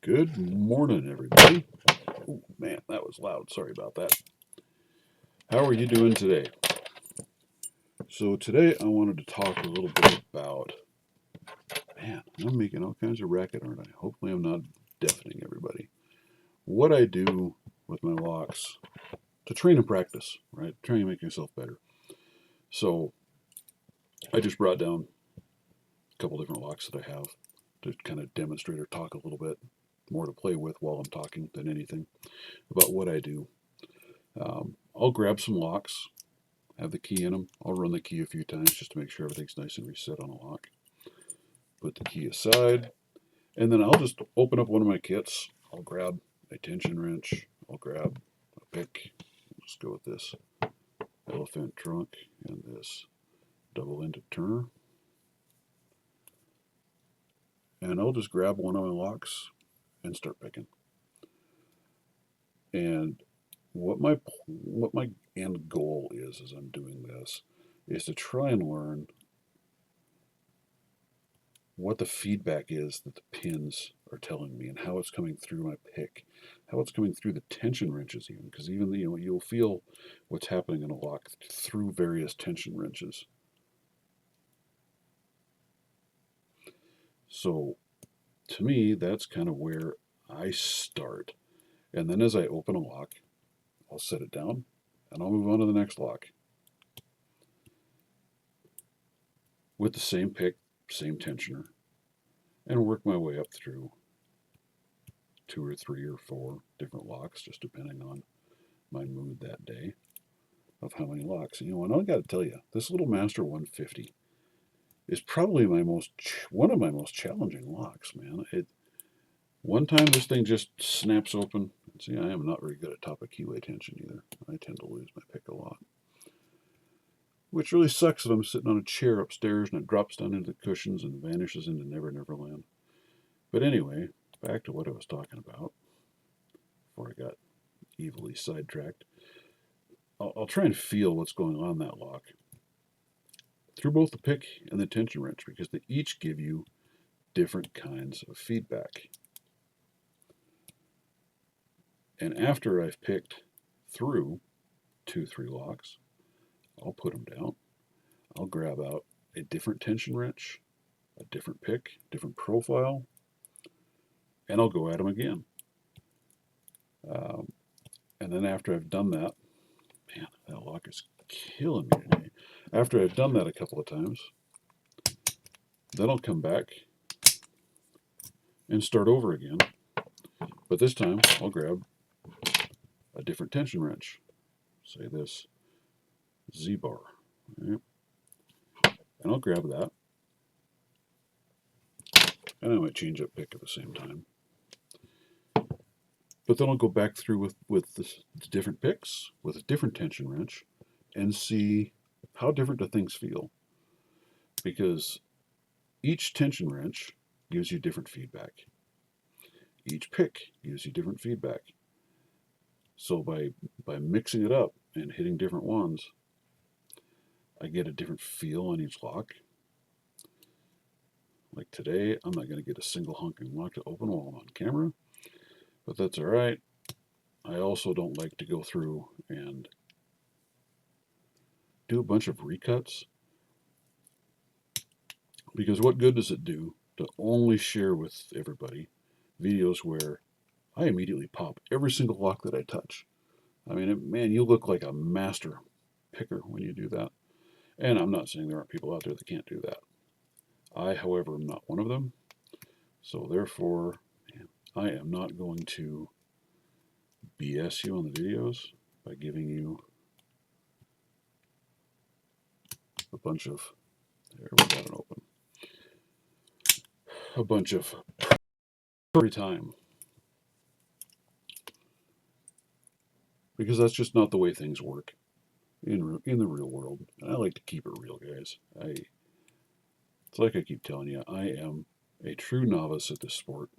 Good morning, everybody. Oh, man, that was loud. Sorry about that. How are you doing today? So today I wanted to talk a little bit about, man, I'm making all kinds of racket, aren't I? Hopefully I'm not deafening everybody. What I do with my locks to train and practice, right? Trying to make yourself better. So I just brought down a couple different locks that I have to kind of demonstrate or talk a little bit more to play with while I'm talking than anything about what I do. I'll grab some locks, have the key in them. I'll run the key a few times just to make sure everything's nice and reset on a lock. Put the key aside, and then I'll just open up one of my kits. I'll grab a tension wrench. I'll grab a pick. Let's go with this elephant trunk and this double-ended turner. And I'll just grab one of my locks and start picking. And what my end goal is as I'm doing this is to try and learn what the feedback is that the pins are telling me and how it's coming through my pick, how it's coming through the tension wrenches even, because even you'll feel what's happening in a lock through various tension wrenches. So to me, that's kind of where I start. And then as I open a lock, I'll set it down and I'll move on to the next lock with the same pick, same tensioner, and work my way up through 2 or 3 or 4 different locks, just depending on my mood that day of how many locks. And I got to tell you, this little Master 150 is probably one of my most challenging locks, man. One time this thing just snaps open. See, I am not very good at top of keyway tension either. I tend to lose my pick a lot, which really sucks that I'm sitting on a chair upstairs and it drops down into the cushions and vanishes into Never Never Land. But anyway, back to what I was talking about before I got evilly sidetracked. I'll try and feel what's going on in that lock through both the pick and the tension wrench because they each give you different kinds of feedback. And after I've picked through 2, 3 locks, I'll put them down. I'll grab out a different tension wrench, a different pick, different profile, and I'll go at them again. And then after I've done that, man, that lock is killing me today. After I've done that a couple of times, then I'll come back and start over again. But this time, I'll grab a different tension wrench. Say this Z-bar. Right? And I'll grab that. And I might change up pick at the same time. But then I'll go back through with the different picks, with a different tension wrench, and see how different do things feel. Because each tension wrench gives you different feedback. Each pick gives you different feedback. So by mixing it up and hitting different ones, I get a different feel on each lock. Like today, I'm not going to get a single honking lock to open while I'm on camera, but that's all right. I also don't like to go through and do a bunch of recuts because what good does it do to only share with everybody videos where I immediately pop every single lock that I touch? I mean, man, you look like a master picker when you do that. And I'm not saying there aren't people out there that can't do that. I, however, am not one of them. So therefore, I am not going to BS you on the videos by giving you a bunch of, there we got it open, a bunch of every time. Because that's just not the way things work in the real world. And I like to keep it real, guys. It's like I keep telling you, I am a true novice at this sport.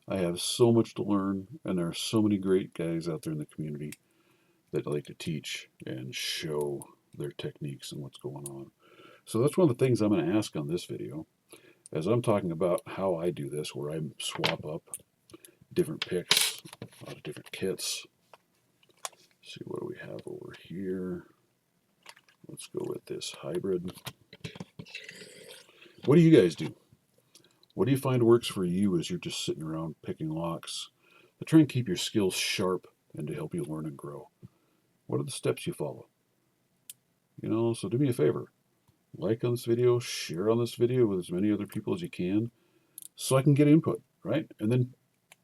I have so much to learn, and there are so many great guys out there in the community that like to teach and show their techniques and what's going on. So that's one of the things I'm going to ask on this video, as I'm talking about how I do this, where I swap up different picks, a lot of different kits. Let's see, what do we have over here? Let's go with this hybrid. What do you guys do? What do you find works for you as you're just sitting around picking locks to try and keep your skills sharp and to help you learn and grow? What are the steps you follow? So do me a favor. Like on this video, share on this video with as many other people as you can so I can get input, right? And then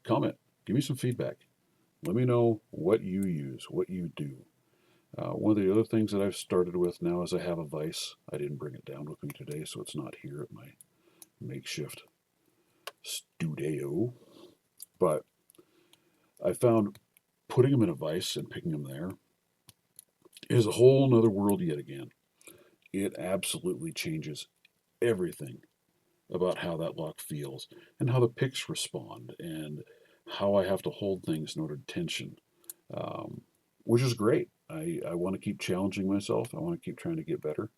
comment. Give me some feedback. Let me know what you use, what you do. One of the other things that I've started with now is I have a vise. I didn't bring it down with me today, so it's not here at my makeshift studio. But I found putting them in a vise and picking them there is a whole nother world yet again. It absolutely changes everything about how that lock feels and how the picks respond and how I have to hold things in order to tension, which is great. I want to keep challenging myself. I want to keep trying to get better.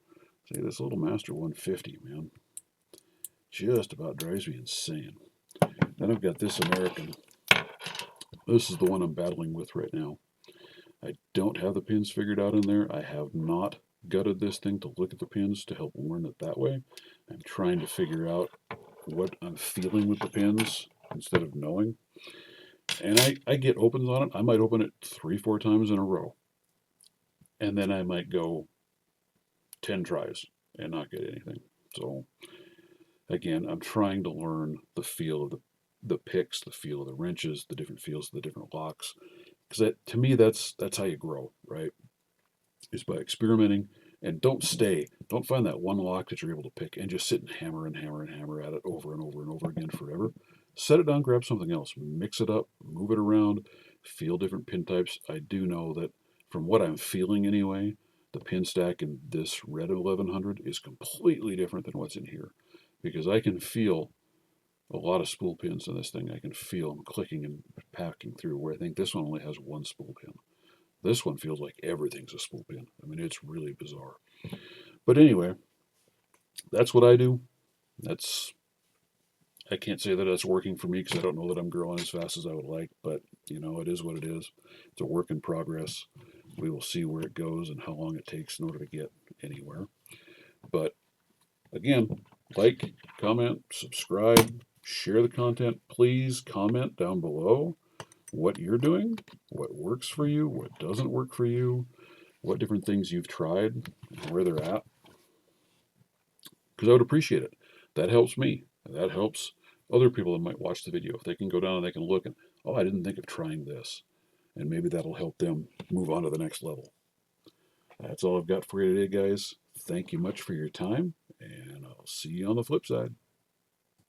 See, this little Master 150, man, just about drives me insane. Then I've got this American. This is the one I'm battling with right now. I don't have the pins figured out in there. I have not gutted this thing to look at the pins to help learn it that way. I'm trying to figure out what I'm feeling with the pins instead of knowing. And I get opens on it. I might open it 3-4 times in a row. And then I might go 10 tries and not get anything. So again, I'm trying to learn the feel of the picks, the feel of the wrenches, the different feels of the different locks. Because to me, that's how you grow, right? Is by experimenting. And don't find that one lock that you're able to pick and just sit and hammer and hammer and hammer at it over and over and over again forever. Set it down, grab something else, mix it up, move it around, feel different pin types. I do know that from what I'm feeling anyway, the pin stack in this red 1100 is completely different than what's in here, because I can feel a lot of spool pins in this thing. I can feel them clicking and packing through, where I think this one only has one spool pin. This one feels like everything's a spool pin. I mean, it's really bizarre. But anyway, that's what I do. I can't say that it's working for me because I don't know that I'm growing as fast as I would like, but it is what it is. It's a work in progress. We will see where it goes and how long it takes in order to get anywhere. But again, like, comment, subscribe, share the content. Please comment down below what you're doing, what works for you, what doesn't work for you, what different things you've tried, and where they're at. Because I would appreciate it. That helps me. That helps other people that might watch the video. If they can go down and they can look and, oh, I didn't think of trying this. And maybe that'll help them move on to the next level. That's all I've got for you today, guys. Thank you much for your time, and I'll see you on the flip side.